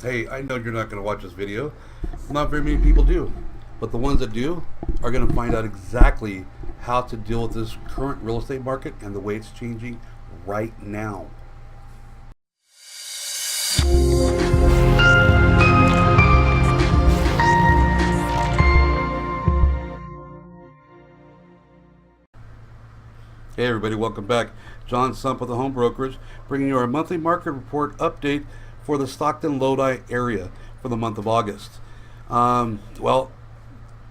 Hey, I know you're not going to watch this video. Not very many people do. But the ones that do are going to find out exactly how to deal with this current real estate market and the way it's changing right now. Hey everybody, welcome back. John Sump with the Home Brokers, bringing you our monthly market report update for the Stockton-Lodi area for the month of August. Well,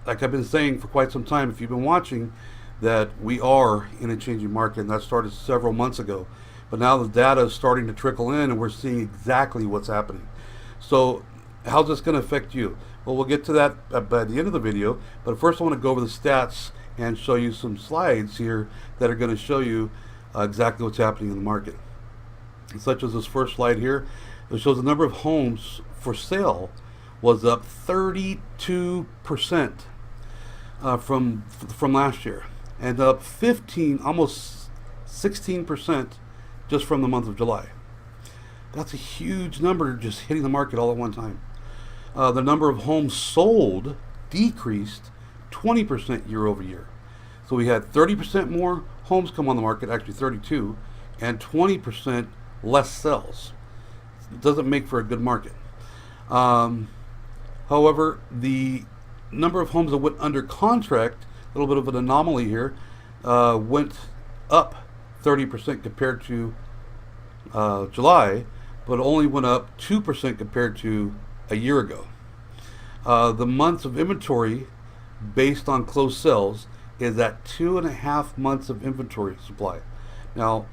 like I've been saying for quite some time, if you've been watching, that we are in a changing market, and that started several months ago. But now the data is starting to trickle in, and we're seeing exactly what's happening. So how's this going to affect you? Well, we'll get to that by the end of the video, but first I want to go over the stats and show you some slides here that are going to show you exactly what's happening in the market. Such as this first slide here, it shows the number of homes for sale was up 32% from last year, and up almost 16% just from the month of July. That's a huge number just hitting the market all at one time. The number of homes sold decreased 20% year over year. So we had 30% more homes come on the market, actually 32, and 20% less sales. It doesn't make for a good market. However, the number of homes that went under contract, a little bit of an anomaly here, went up 30% compared to July, but only went up 2% compared to a year ago. The months of inventory based on closed sales is at 2.5 months of inventory supply. Now,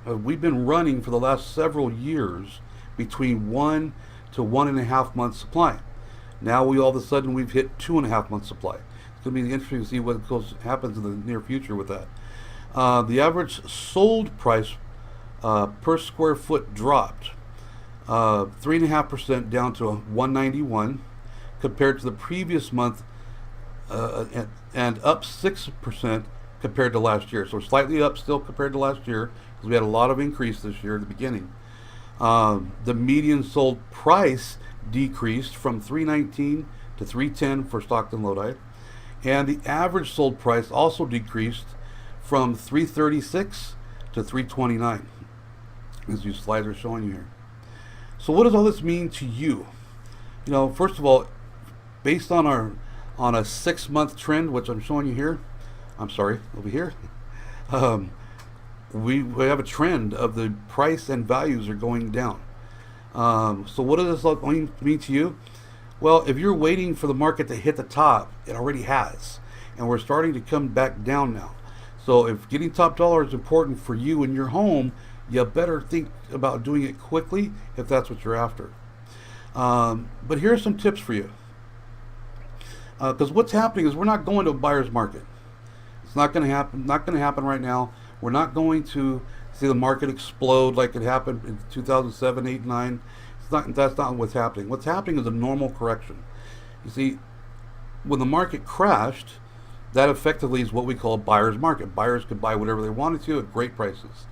we've been running for the last several years between 1 to 1.5 months supply. Now all of a sudden we've hit 2.5 months supply. It's going to be interesting to see what happens in the near future with that. The average sold price per square foot dropped 3.5% down to $191 compared to the previous month, and up 6% compared to last year. So slightly up still compared to last year, because we had a lot of increase this year at the beginning. The median sold price decreased from $319 to $310 for Stockton-Lodi, and the average sold price also decreased from $336 to $329, as these slides are showing you here. So what does all this mean to you? You know, first of all, based on a 6-month trend, which I'm showing you here, I'm sorry, over here, we have a trend of the price and values are going down. So what does this mean to you? Well, if you're waiting for the market to hit the top, it already has, and we're starting to come back down now. So if getting top dollar is important for you and your home, you better think about doing it quickly if that's what you're after. But here are some tips for you. Because what's happening is we're not going to a buyer's market. It's not going to happen. Not going to happen right now. We're not going to see the market explode like it happened in 2007, 8, 9. That's not what's happening. What's happening is a normal correction. You see, when the market crashed, that effectively is what we call a buyer's market. Buyers could buy whatever they wanted to at great prices.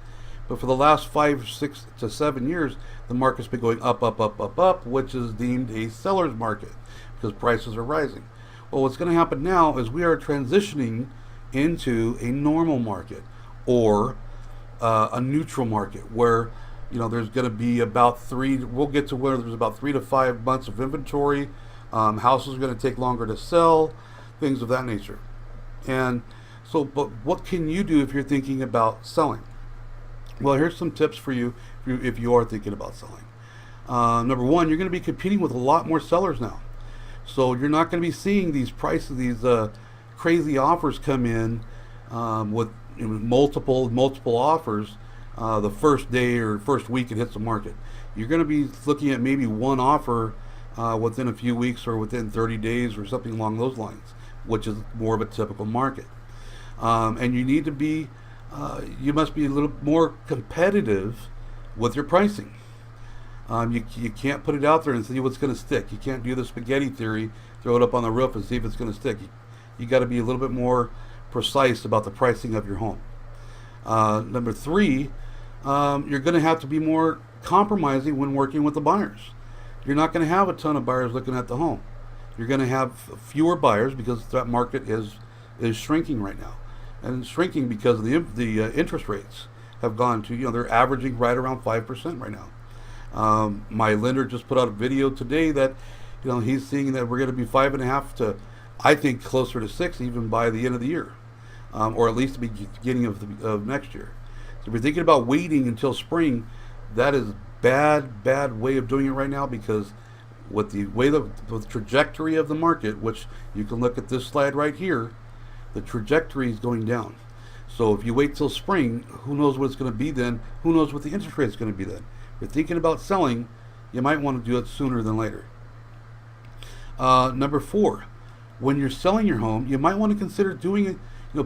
But for the last 5, 6 to 7 years, the market's been going up, up, up, up, up, which is deemed a seller's market because prices are rising. Well, what's going to happen now is we are transitioning into a normal market, or a neutral market, where there's going to be about we'll get to where there's about 3 to 5 months of inventory. Houses are going to take longer to sell, things of that nature. And so, but what can you do if you're thinking about selling? Well, here's some tips for you if you are thinking about selling. Number one, you're going to be competing with a lot more sellers now. So you're not going to be seeing these prices, these crazy offers come in with multiple offers the first day or first week it hits the market. You're going to be looking at maybe one offer within a few weeks or within 30 days or something along those lines, which is more of a typical market. And you need to be, you must be a little more competitive with your pricing. You can't put it out there and see what's going to stick. You can't do the spaghetti theory, throw it up on the roof and see if it's going to stick. You got to be a little bit more precise about the pricing of your home. Number three, you're going to have to be more compromising when working with the buyers. you're not going to have a ton of buyers looking at the home. You're going to have fewer buyers because that market is shrinking right now, and it's shrinking because the interest rates have gone to, they're averaging right around 5% right now. My lender just put out a video today that he's seeing that we're going to be 5.5 to, I think, closer to 6 even by the end of the year, or at least the beginning of next year. So if you're thinking about waiting until spring, that is bad way of doing it right now, because with the way the trajectory of the market, which you can look at this slide right here, the trajectory is going down. So if you wait till spring, who knows what it's going to be then? Who knows what the interest rate is going to be then? If you're thinking about selling, you might want to do it sooner than later. Number 4, when you're selling your home, you might want to consider doing it,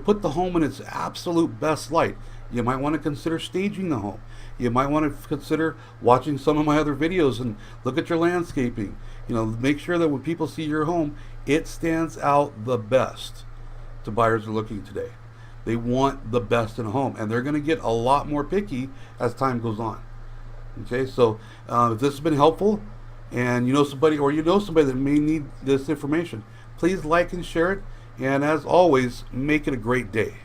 put the home in its absolute best light. You might want to consider staging the home. You might want to consider watching some of my other videos and look at your landscaping. Make sure that when people see your home, it stands out the best to buyers who are looking today. They want the best in a home, and they're going to get a lot more picky as time goes on. Okay, so if this has been helpful, and you know somebody that may need this information, please like and share it. And as always, make it a great day.